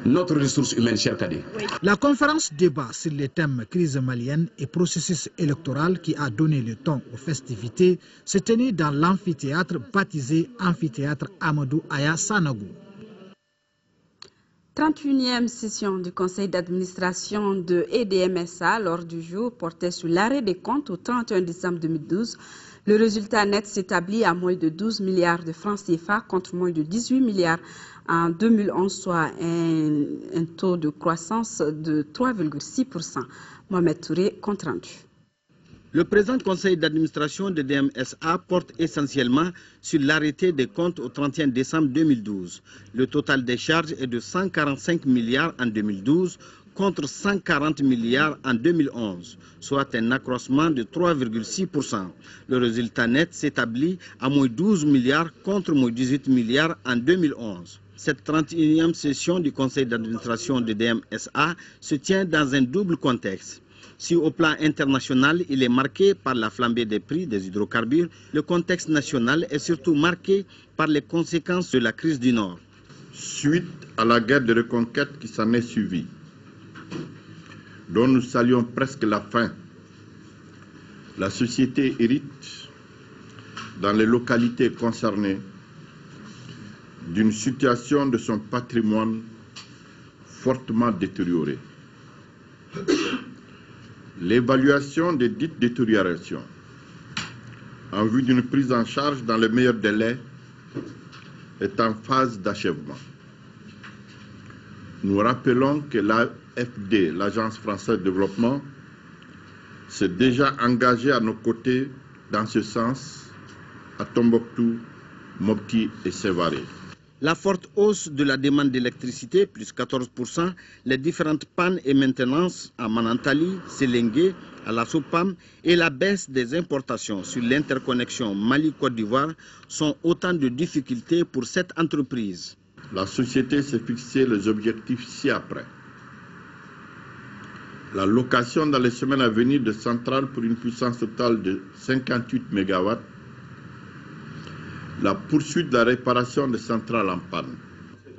notre ressource humaine, chers cadets. La conférence débat sur les thèmes crise malienne et processus électoral qui a donné le ton aux festivités s'est tenue dans l'amphithéâtre baptisé Amphithéâtre Amadou Aya Sanogou. 31e session du conseil d'administration de EDMSA, lors du jour, portait sur l'arrêt des comptes au 31 décembre 2012. Le résultat net s'établit à moins de 12 milliards de francs CFA contre moins de 18 milliards en 2011, soit un taux de croissance de 3,6%. Mohamed Touré, compte rendu. Le présent conseil d'administration de DMSA porte essentiellement sur l'arrêté des comptes au 31 décembre 2012. Le total des charges est de 145 milliards en 2012 contre 140 milliards en 2011, soit un accroissement de 3,6%. Le résultat net s'établit à moins 12 milliards contre moins 18 milliards en 2011. Cette 31e session du conseil d'administration de DMSA se tient dans un double contexte. Si au plan international, il est marqué par la flambée des prix des hydrocarbures, le contexte national est surtout marqué par les conséquences de la crise du Nord. Suite à la guerre de reconquête qui s'en est suivie, dont nous saluons presque la fin, la société hérite, dans les localités concernées, d'une situation de son patrimoine fortement détériorée. L'évaluation des dites détériorations en vue d'une prise en charge dans le meilleur délai est en phase d'achèvement. Nous rappelons que l'AFD, l'Agence française de développement, s'est déjà engagée à nos côtés dans ce sens à Tombouctou, Mopti et Sévaré. La forte hausse de la demande d'électricité, plus 14%, les différentes pannes et maintenances à Manantali, Sélengué, à la Sopam et la baisse des importations sur l'interconnexion Mali-Côte d'Ivoire sont autant de difficultés pour cette entreprise. La société s'est fixé les objectifs ci-après. La location dans les semaines à venir de centrales pour une puissance totale de 58 MW. La poursuite de la réparation des centrales en panne.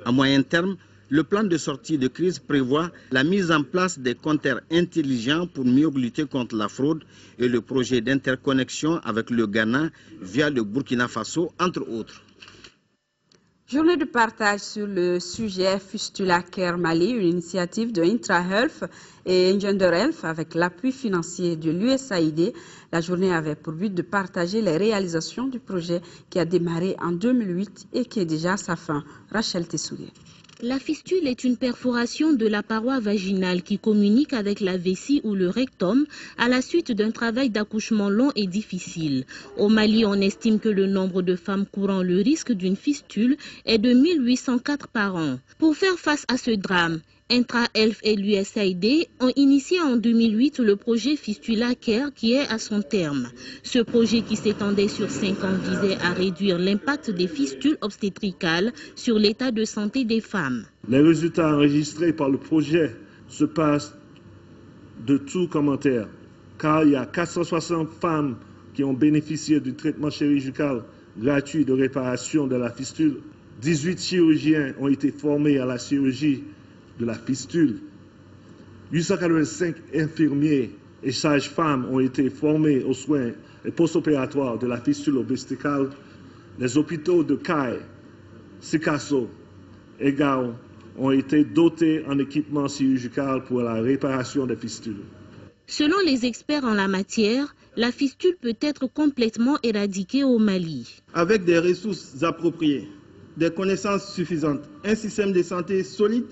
À moyen terme, le plan de sortie de crise prévoit la mise en place des compteurs intelligents pour mieux lutter contre la fraude et le projet d'interconnexion avec le Ghana via le Burkina Faso, entre autres. Journée de partage sur le sujet Fistula Care Mali, une initiative de IntraHealth et Engender Health avec l'appui financier de l'USAID. La journée avait pour but de partager les réalisations du projet qui a démarré en 2008 et qui est déjà à sa fin. Rachel Tessourier. La fistule est une perforation de la paroi vaginale qui communique avec la vessie ou le rectum à la suite d'un travail d'accouchement long et difficile. Au Mali, on estime que le nombre de femmes courant le risque d'une fistule est de 1804 par an. Pour faire face à ce drame, IntraHealth et l'USAID ont initié en 2008 le projet Fistula Care qui est à son terme. Ce projet qui s'étendait sur 5 ans visait à réduire l'impact des fistules obstétricales sur l'état de santé des femmes. Les résultats enregistrés par le projet se passent de tout commentaire, car il y a 460 femmes qui ont bénéficié du traitement chirurgical gratuit de réparation de la fistule. 18 chirurgiens ont été formés à la chirurgie de la fistule. 885 infirmiers et sages-femmes ont été formés aux soins et post-opératoires de la fistule obstétricale. Les hôpitaux de Caille, Sikasso et Gao ont été dotés en équipement chirurgical pour la réparation des fistules. Selon les experts en la matière, la fistule peut être complètement éradiquée au Mali. Avec des ressources appropriées, des connaissances suffisantes, un système de santé solide,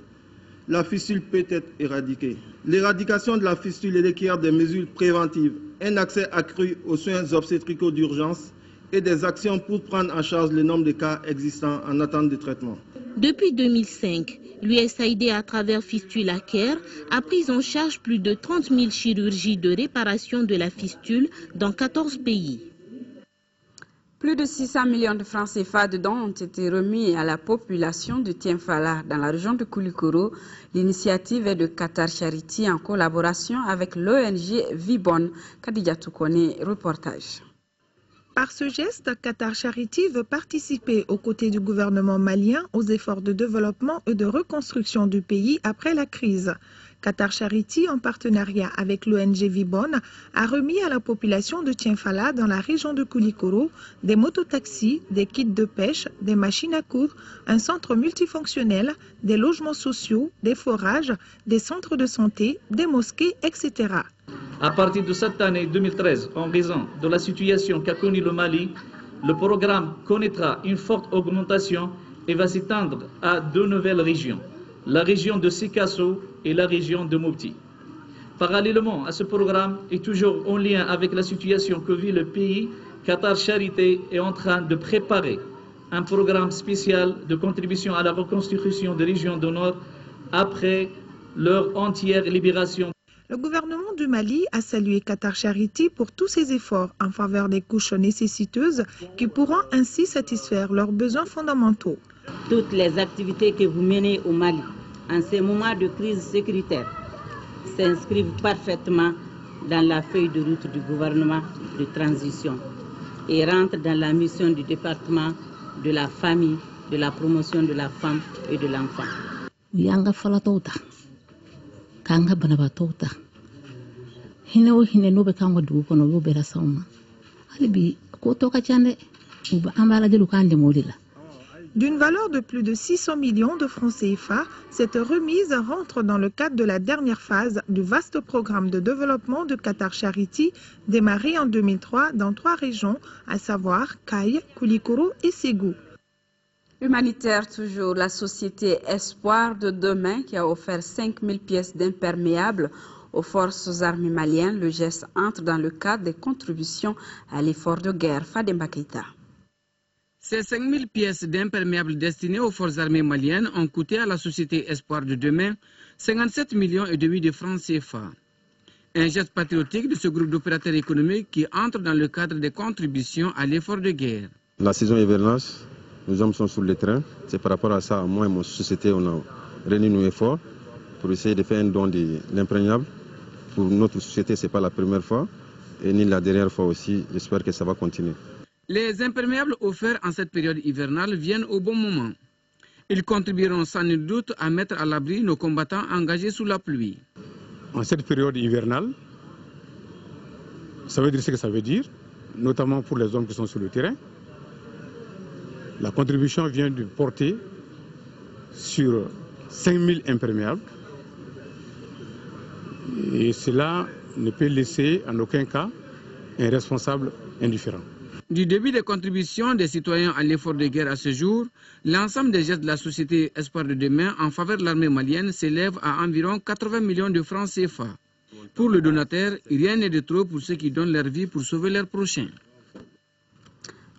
la fistule peut être éradiquée. L'éradication de la fistule requiert des mesures préventives, un accès accru aux soins obstétricaux d'urgence et des actions pour prendre en charge le nombre de cas existants en attente de traitement. Depuis 2005, l'USAID à travers Fistula Care a pris en charge plus de 30 000 chirurgies de réparation de la fistule dans 14 pays. Plus de 600 millions de francs CFA de dons ont été remis à la population de Tienfala dans la région de Koulikoro. L'initiative est de Qatar Charity en collaboration avec l'ONG Vibon. Khadija Toukone, reportage. Par ce geste, Qatar Charity veut participer aux côtés du gouvernement malien aux efforts de développement et de reconstruction du pays après la crise. Qatar Charity, en partenariat avec l'ONG Vibon, a remis à la population de Tienfala dans la région de Koulikoro des mototaxis, des kits de pêche, des machines à coudre, un centre multifonctionnel, des logements sociaux, des forages, des centres de santé, des mosquées, etc. À partir de cette année 2013, en raison de la situation qu'a connue le Mali, le programme connaîtra une forte augmentation et va s'étendre à 2 nouvelles régions, la région de Sikasso et la région de Mopti. Parallèlement à ce programme et toujours en lien avec la situation que vit le pays, Qatar Charité est en train de préparer un programme spécial de contribution à la reconstruction des régions du Nord après leur entière libération. Le gouvernement du Mali a salué Qatar Charity pour tous ses efforts en faveur des couches nécessiteuses qui pourront ainsi satisfaire leurs besoins fondamentaux. Toutes les activités que vous menez au Mali en ces moments de crise sécuritaire s'inscrivent parfaitement dans la feuille de route du gouvernement de transition et rentrent dans la mission du département de la famille, de la promotion de la femme et de l'enfant. Kanga banabatota hinewo hineno be kango du kono yo bera sauma alibi ko toka chande uba amala de lukande molila. D'une valeur de plus de 600 millions de francs CFA, cette remise rentre dans le cadre de la dernière phase du vaste programme de développement de Qatar Charity démarré en 2003 dans 3 régions, à savoir Caille, Koulikoro et Ségou. Humanitaire toujours, la société Espoir de demain qui a offert 5000 pièces d'imperméables aux forces armées maliennes. Le geste entre dans le cadre des contributions à l'effort de guerre. Fademba Keita. Ces 5000 pièces d'imperméables destinées aux forces armées maliennes ont coûté à la société Espoir de demain 57,5 millions de francs CFA. Un geste patriotique de ce groupe d'opérateurs économiques qui entre dans le cadre des contributions à l'effort de guerre. La saison hivernage, nos hommes sont sur le train. C'est par rapport à ça, moi et mon société, on a réuni nos efforts pour essayer de faire un don de l'imprégnable. Pour notre société, ce n'est pas la première fois et ni la dernière fois aussi. J'espère que ça va continuer. Les imperméables offerts en cette période hivernale viennent au bon moment. Ils contribueront sans nul doute à mettre à l'abri nos combattants engagés sous la pluie. En cette période hivernale, ça veut dire ce que ça veut dire, notamment pour les hommes qui sont sur le terrain. La contribution vient de porter sur 5000 imperméables. Et cela ne peut laisser en aucun cas un responsable indifférent. Du début des contributions des citoyens à l'effort de guerre à ce jour, l'ensemble des gestes de la société Espoir de demain en faveur de l'armée malienne s'élève à environ 80 millions de francs CFA. Pour le donateur, rien n'est de trop pour ceux qui donnent leur vie pour sauver leurs prochains.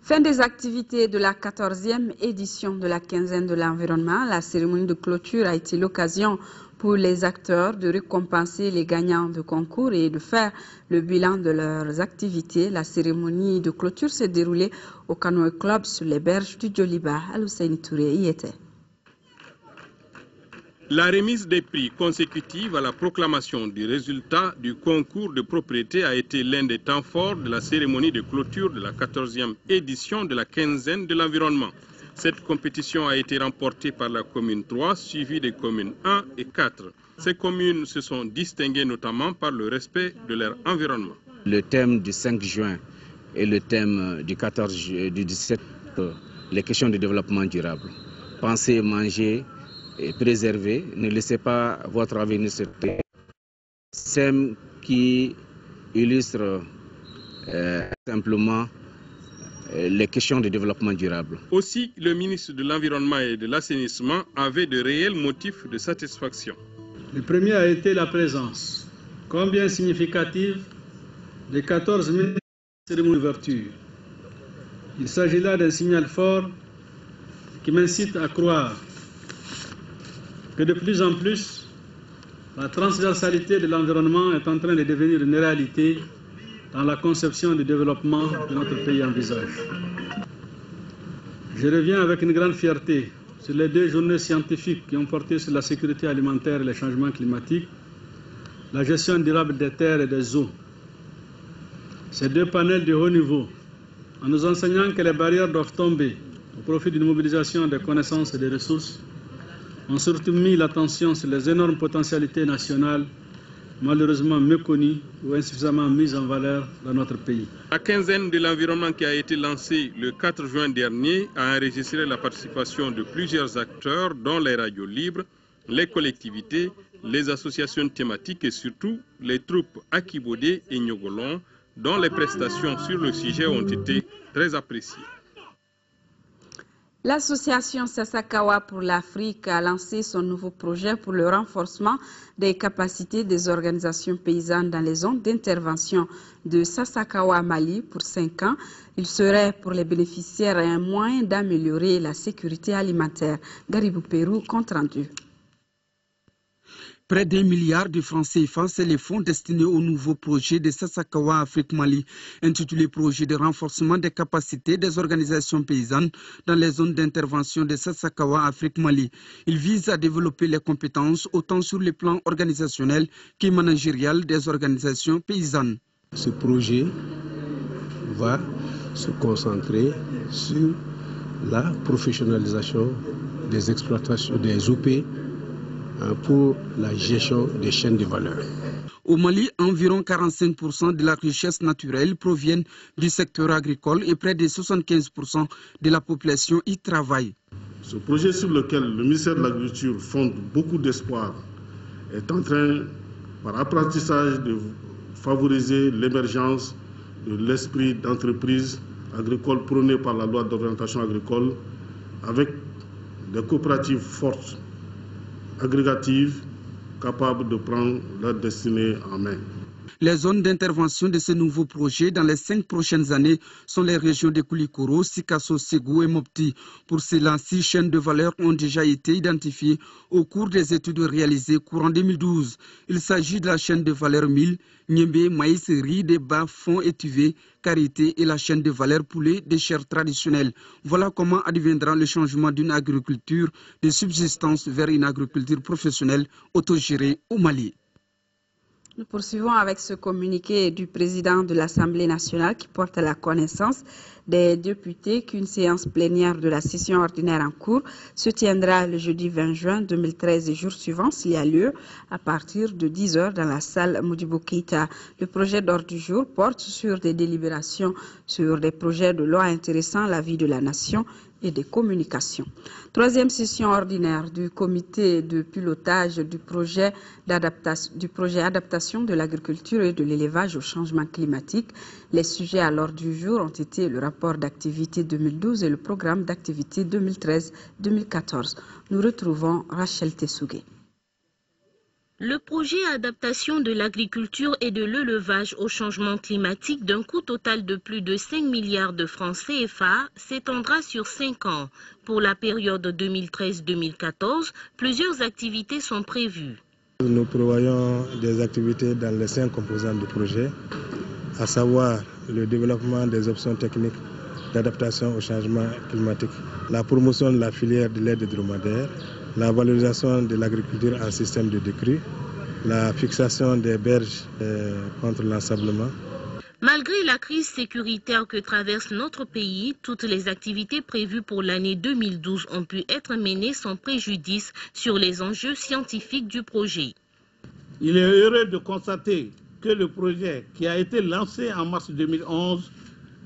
Fin des activités de la 14e édition de la quinzaine de l'environnement. La cérémonie de clôture a été l'occasion pour les acteurs de récompenser les gagnants de concours et de faire le bilan de leurs activités. La cérémonie de clôture s'est déroulée au Canoë Club sur les berges du Djoliba. Al-Hussein Touré y était. La remise des prix consécutive à la proclamation du résultat du concours de propriété a été l'un des temps forts de la cérémonie de clôture de la 14e édition de la quinzaine de l'environnement. Cette compétition a été remportée par la commune 3, suivie des communes 1 et 4. Ces communes se sont distinguées notamment par le respect de leur environnement. Le thème du 5 juin et le thème du 17, les questions de développement durable. Pensez, manger et préserver, ne laissez pas votre avenir se perdre. Thème qui illustre simplement les questions de développement durable. Aussi, le ministre de l'Environnement et de l'Assainissement avait de réels motifs de satisfaction. Le premier a été la présence, combien significative, de 14 000 cérémonies d'ouverture. Il s'agit là d'un signal fort qui m'incite à croire que de plus en plus, la transversalité de l'environnement est en train de devenir une réalité dans la conception du développement que notre pays envisage. Je reviens avec une grande fierté sur les 2 journées scientifiques qui ont porté sur la sécurité alimentaire et les changements climatiques, la gestion durable des terres et des eaux. Ces 2 panels de haut niveau, en nous enseignant que les barrières doivent tomber au profit d'une mobilisation des connaissances et des ressources, ont surtout mis l'attention sur les énormes potentialités nationales malheureusement méconnues ou insuffisamment mises en valeur dans notre pays. La quinzaine de l'environnement qui a été lancée le 4 juin dernier a enregistré la participation de plusieurs acteurs, dont les radios libres, les collectivités, les associations thématiques et surtout les troupes Akibodé et Nyogolon, dont les prestations sur le sujet ont été très appréciées. L'association Sasakawa pour l'Afrique a lancé son nouveau projet pour le renforcement des capacités des organisations paysannes dans les zones d'intervention de Sasakawa Mali pour 5 ans. Il serait pour les bénéficiaires un moyen d'améliorer la sécurité alimentaire. Garibou Pérou, compte rendu. Près d'1 milliard de francs CFA, c'est les fonds destinés au nouveau projet de Sasakawa Afrique Mali, intitulé Projet de renforcement des capacités des organisations paysannes dans les zones d'intervention de Sasakawa Afrique Mali. Il vise à développer les compétences autant sur le plan organisationnel que managérial des organisations paysannes. Ce projet va se concentrer sur la professionnalisation des exploitations des OP pour la gestion des chaînes de valeur. Au Mali, environ 45% de la richesse naturelle proviennent du secteur agricole et près de 75% de la population y travaille. Ce projet sur lequel le ministère de l'Agriculture fonde beaucoup d'espoir est en train, par apprentissage, de favoriser l'émergence de l'esprit d'entreprise agricole prôné par la loi d'orientation agricole avec des coopératives fortes, agrégatives, capables de prendre leur destinée en main. Les zones d'intervention de ce nouveau projet dans les 5 prochaines années sont les régions de Koulikoro, Sikasso, Ségou et Mopti. Pour cela, 6 chaînes de valeur ont déjà été identifiées au cours des études réalisées courant 2012. Il s'agit de la chaîne de valeur 1000, Niembé, maïs, riz, débat, fond étuvé, karité et la chaîne de valeur poulet des chairs traditionnelles. Voilà comment adviendra le changement d'une agriculture de subsistance vers une agriculture professionnelle autogérée au Mali. Nous poursuivons avec ce communiqué du président de l'Assemblée nationale qui porte à la connaissance des députés qu'une séance plénière de la session ordinaire en cours se tiendra le jeudi 20 juin 2013 et jour suivant s'il y a lieu à partir de 10 h dans la salle Modibo Keïta. Le projet d'ordre du jour porte sur des délibérations sur des projets de loi intéressant la vie de la nation et des communications. Troisième session ordinaire du comité de pilotage du projet adaptation de l'agriculture et de l'élevage au changement climatique. Les sujets à l'ordre du jour ont été le rapport d'activité 2012 et le programme d'activité 2013-2014. Nous retrouvons Rachel Tessougué. Le projet adaptation de l'agriculture et de l'élevage au changement climatique d'un coût total de plus de 5 milliards de francs CFA s'étendra sur 5 ans. Pour la période 2013-2014, plusieurs activités sont prévues. Nous prévoyons des activités dans les 5 composantes du projet, à savoir le développement des options techniques d'adaptation au changement climatique, la promotion de la filière de lait de dromadaire, la valorisation de l'agriculture en système de décrue, la fixation des berges contre l'ensablement. Malgré la crise sécuritaire que traverse notre pays, toutes les activités prévues pour l'année 2012 ont pu être menées sans préjudice sur les enjeux scientifiques du projet. Il est heureux de constater que le projet qui a été lancé en mars 2011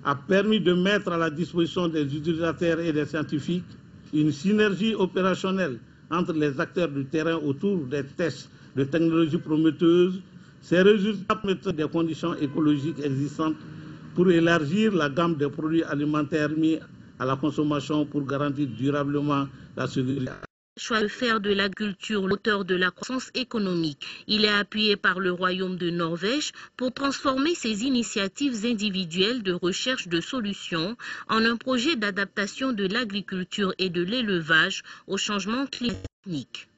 a permis de mettre à la disposition des utilisateurs et des scientifiques une synergie opérationnelle entre les acteurs du terrain autour des tests de technologies prometteuses. Ces résultats permettent des conditions écologiques existantes pour élargir la gamme des produits alimentaires mis à la consommation pour garantir durablement la sécurité. Choix de faire de l'agriculture l'auteur de la croissance économique. Il est appuyé par le Royaume de Norvège pour transformer ses initiatives individuelles de recherche de solutions en un projet d'adaptation de l'agriculture et de l'élevage au changement climatique.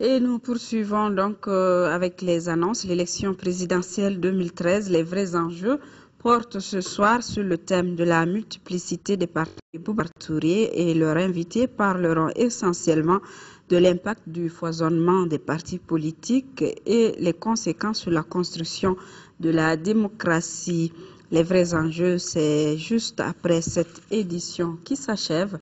Et nous poursuivons donc avec les annonces. L'élection présidentielle 2013, les vrais enjeux, porte ce soir sur le thème de la multiplicité des partis. Boubacar Touré et leurs invités parleront essentiellement de l'impact du foisonnement des partis politiques et les conséquences sur la construction de la démocratie. Les vrais enjeux, c'est juste après cette édition qui s'achève.